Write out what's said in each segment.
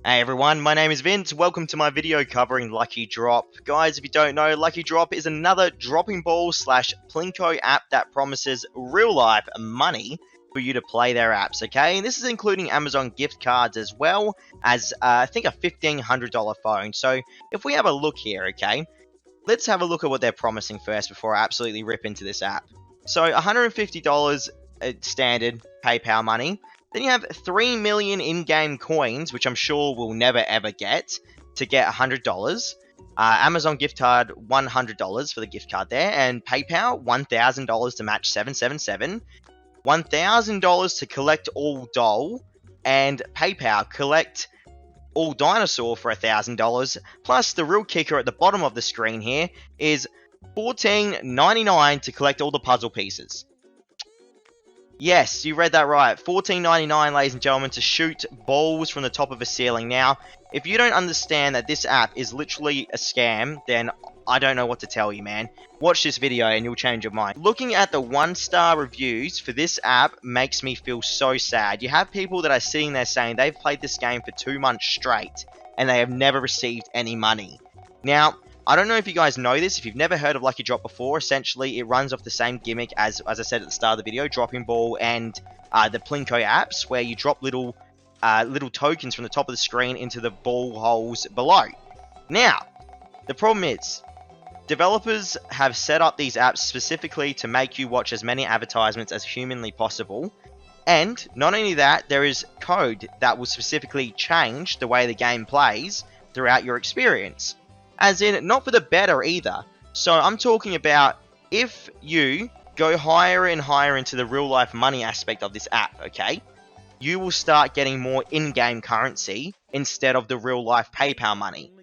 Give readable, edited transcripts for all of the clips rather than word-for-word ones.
Hey everyone, my name is Vince. Welcome to my video covering Lucky Drop. Guys, if you don't know, Lucky Drop is another dropping ball slash Plinko app that promises real life money for you to play their apps, okay? And this is including Amazon gift cards as well as, I think, a $1,500 phone. So if we have a look here, okay, let's have a look at what they're promising first before I absolutely rip into this app. So $150 standard PayPal money. Then you have 3 million in-game coins, which I'm sure we'll never ever get, to get $100. Amazon gift card, $100 for the gift card there. And PayPal, $1,000 to match 777. $1,000 to collect all doll. And PayPal, collect all dinosaur for $1,000. Plus, the real kicker at the bottom of the screen here is $14.99 to collect all the puzzle pieces. Yes, you read that right. $14.99, ladies and gentlemen, to shoot balls from the top of a ceiling. Now, if you don't understand that this app is literally a scam, then I don't know what to tell you, man. Watch this video and you'll change your mind. Looking at the 1-star reviews for this app makes me feel so sad. You have people that are sitting there saying they've played this game for 2 months straight and they have never received any money. Now, I don't know if you guys know this. If you've never heard of Lucky Drop before, essentially it runs off the same gimmick as I said at the start of the video, Dropping Ball and the Plinko apps, where you drop little tokens from the top of the screen into the ball holes below. Now, the problem is, developers have set up these apps specifically to make you watch as many advertisements as humanly possible. And not only that, there is code that will specifically change the way the game plays throughout your experience. As in, not for the better either. So I'm talking about if you go higher and higher into the real life money aspect of this app, okay? You will start getting more in-game currency instead of the real life PayPal money.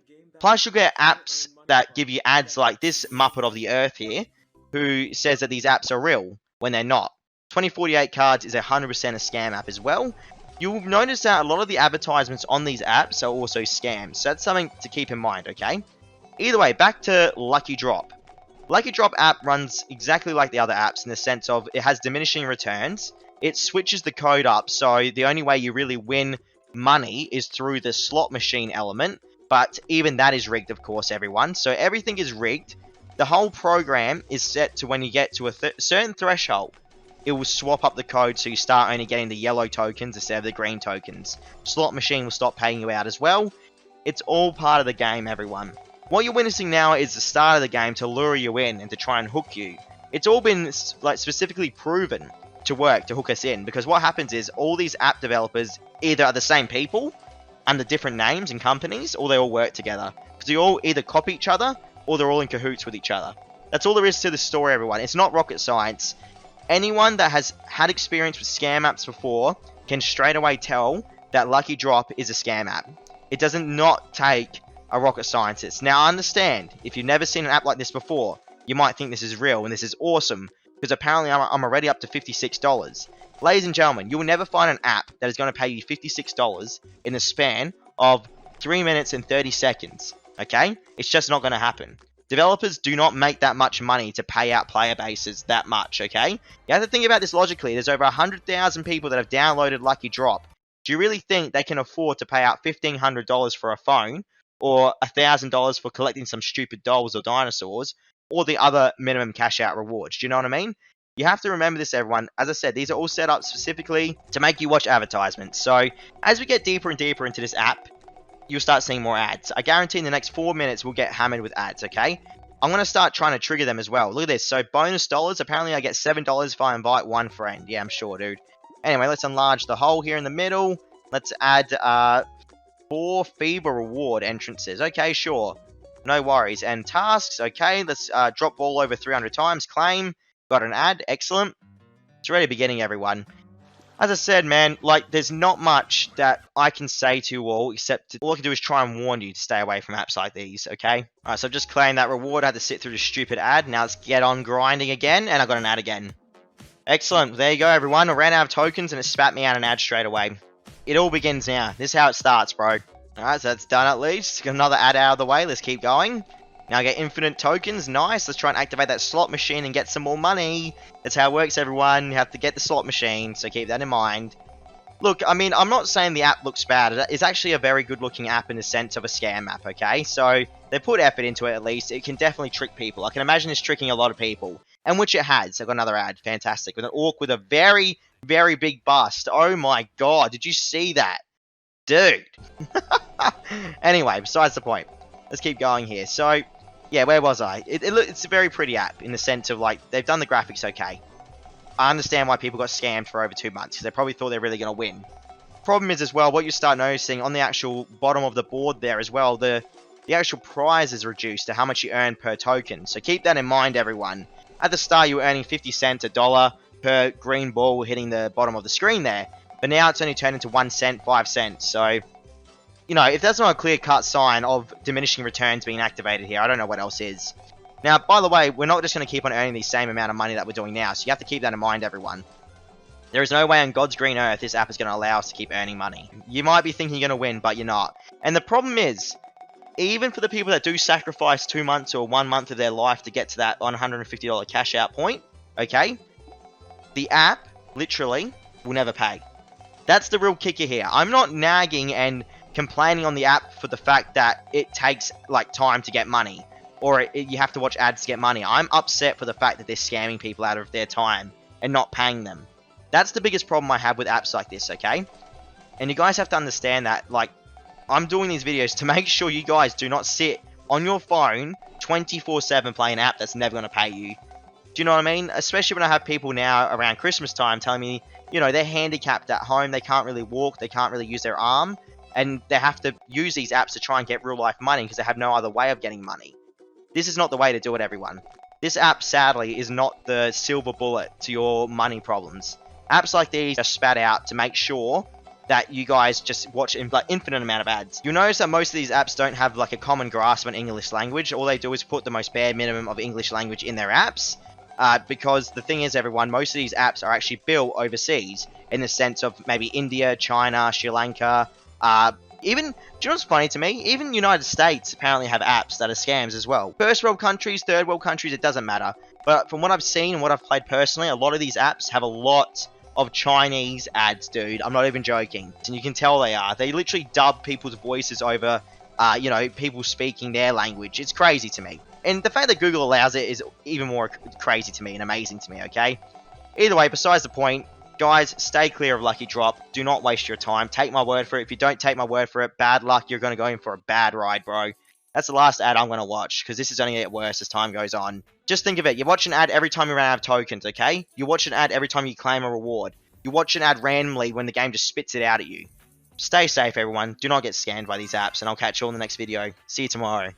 Plus you'll get apps that give you ads like this Muppet of the Earth here, who says that these apps are real when they're not. 2048 Cards is 100% a scam app as well. You'll notice that a lot of the advertisements on these apps are also scams. So that's something to keep in mind, okay? Either way, back to Lucky Drop. Lucky Drop app runs exactly like the other apps in the sense of it has diminishing returns. It switches the code up, so the only way you really win money is through the slot machine element. But even that is rigged, of course, everyone. So everything is rigged. The whole program is set to when you get to a certain threshold, it will swap up the code so you start only getting the yellow tokens instead of the green tokens. Slot machine will stop paying you out as well. It's all part of the game, everyone. What you're witnessing now is the start of the game to lure you in and to try and hook you. It's all been specifically proven to work to hook us in, because what happens is all these app developers either are the same people under different names and companies, or they all work together. Because they all either copy each other or they're all in cahoots with each other. That's all there is to the story, everyone. It's not rocket science. Anyone that has had experience with scam apps before can straight away tell that Lucky Drop is a scam app. It doesn't not take a rocket scientist. Now, I understand, if you've never seen an app like this before, you might think this is real and this is awesome, because apparently I'm already up to $56. Ladies and gentlemen, you will never find an app that is going to pay you $56 in the span of 3 minutes and 30 seconds, okay? It's just not going to happen. Developers do not make that much money to pay out player bases that much, okay? You have to think about this logically. There's over 100,000 people that have downloaded Lucky Drop. Do you really think they can afford to pay out $1,500 for a phone, or $1,000 for collecting some stupid dolls or dinosaurs, or the other minimum cash out rewards? Do you know what I mean? You have to remember this, everyone. As I said, these are all set up specifically to make you watch advertisements. So as we get deeper and deeper into this app, you'll start seeing more ads. I guarantee in the next 4 minutes we'll get hammered with ads, okay? I'm going to start trying to trigger them as well. Look at this. So bonus dollars, apparently I get $7 if I invite one friend. Yeah, I'm sure, dude. Anyway, let's enlarge the hole here in the middle. Let's add 4 FIBA reward entrances. Okay, sure. No worries. And tasks. Okay, let's drop ball over 300 times. Claim. Got an ad. Excellent. It's already beginning, everyone. As I said, man, there's not much that I can say to you all, except all I can do is try and warn you to stay away from apps like these, okay? Alright, so I've just claimed that reward. I had to sit through the stupid ad. Now let's get on grinding again, and I got an ad again. Excellent. There you go, everyone. I ran out of tokens, and it spat me out an ad straight away. It all begins now. This is how it starts, bro. Alright, so that's done at least. Got another ad out of the way. Let's keep going. Now I get infinite tokens. Nice. Let's try and activate that slot machine and get some more money. That's how it works, everyone. You have to get the slot machine, so keep that in mind. Look, I mean, I'm not saying the app looks bad. It's actually a very good looking app in the sense of a scam app, okay? So they put effort into it at least. It can definitely trick people. I can imagine it's tricking a lot of people. And which it has. I've got another ad. Fantastic. With an orc with a very, very big bust. Oh my god, did you see that? Dude. Anyway, besides the point. Let's keep going here. So, yeah, where was I? It's a very pretty app in the sense of, like, they've done the graphics okay. I understand why people got scammed for over 2 months, because they probably thought they were really going to win. Problem is as well, what you start noticing on the actual bottom of the board there as well, the actual prize is reduced to how much you earn per token. So keep that in mind, everyone. At the start, you were earning 50 cents, $1 per green ball hitting the bottom of the screen there. But now it's only turned into 1 cent, 5 cents. So, you know, if that's not a clear-cut sign of diminishing returns being activated here, I don't know what else is. Now, by the way, we're not just going to keep on earning the same amount of money that we're doing now, so you have to keep that in mind, everyone. There is no way on God's green earth this app is going to allow us to keep earning money. You might be thinking you're going to win, but you're not. And the problem is, even for the people that do sacrifice 2 months or 1 month of their life to get to that $150 cash out point, okay, the app, literally, will never pay. That's the real kicker here. I'm not nagging and complaining on the app for the fact that it takes, like, time to get money. Or you have to watch ads to get money. I'm upset for the fact that they're scamming people out of their time and not paying them. That's the biggest problem I have with apps like this, okay? And you guys have to understand that, like, I'm doing these videos to make sure you guys do not sit on your phone 24/7 playing an app that's never going to pay you. Do you know what I mean? Especially when I have people now around Christmas time telling me, you know, they're handicapped at home, they can't really walk, they can't really use their arm, and they have to use these apps to try and get real life money because they have no other way of getting money. This is not the way to do it, everyone. This app, sadly, is not the silver bullet to your money problems. Apps like these are spat out to make sure that you guys just watch an infinite amount of ads. You'll notice that most of these apps don't have like a common grasp on English language. All they do is put the most bare minimum of English language in their apps. Because the thing is, everyone, most of these apps are actually built overseas in the sense of maybe India, China, Sri Lanka, even, do you know what's funny to me? Even United States apparently have apps that are scams as well. First world countries, third world countries, it doesn't matter. But from what I've seen and what I've played personally, a lot of these apps have a lot of Chinese ads, dude. I'm not even joking. And you can tell they are. They literally dub people's voices over, you know, people speaking their language. It's crazy to me. And the fact that Google allows it is even more crazy to me and amazing to me, okay? Either way, besides the point, guys, stay clear of Lucky Drop. Do not waste your time. Take my word for it. If you don't take my word for it, bad luck. You're going to go in for a bad ride, bro. That's the last ad I'm going to watch, because this is only going to get worse as time goes on. Just think of it. You watch an ad every time you run out of tokens, okay? You watch an ad every time you claim a reward. You watch an ad randomly when the game just spits it out at you. Stay safe, everyone. Do not get scammed by these apps, and I'll catch you all in the next video. See you tomorrow.